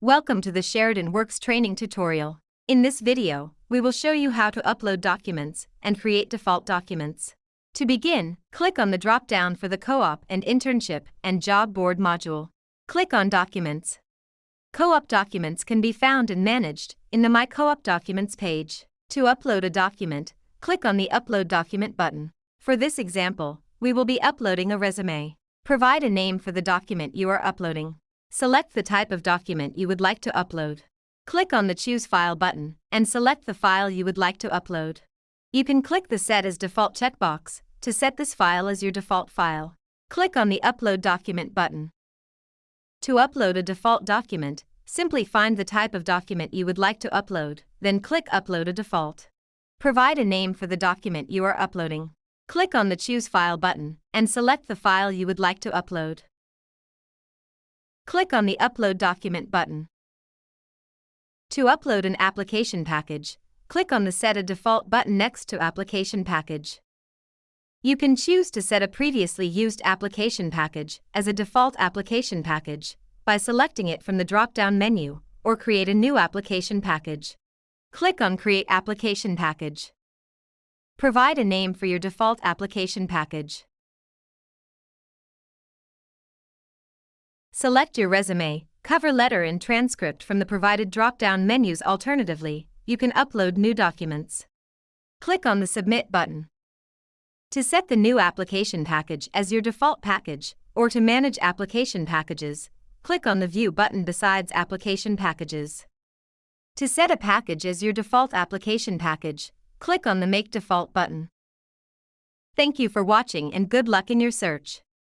Welcome to the Sheridan Works training tutorial. In this video, we will show you how to upload documents and create default documents. To begin, click on the drop-down for the Co-op and Internship and Job Board module. Click on Documents. Co-op documents can be found and managed in the My Co-op Documents page. To upload a document, click on the Upload Document button. For this example, we will be uploading a resume. Provide a name for the document you are uploading. Select the type of document you would like to upload. Click on the Choose File button and select the file you would like to upload. You can click the Set as Default checkbox to set this file as your default file. Click on the Upload Document button. To upload a default document, simply find the type of document you would like to upload, then click Upload a Default. Provide a name for the document you are uploading. Click on the Choose File button and select the file you would like to upload. Click on the Upload Document button. To upload an application package, click on the Set a Default button next to Application Package. You can choose to set a previously used application package as a default application package by selecting it from the drop-down menu, or create a new application package. Click on Create Application Package. Provide a name for your default application package. Select your resume, cover letter and transcript from the provided drop-down menus. Alternatively, you can upload new documents. Click on the Submit button. To set the new application package as your default package, or to manage application packages, click on the View button besides Application Packages. To set a package as your default application package, click on the Make Default button. Thank you for watching and good luck in your search.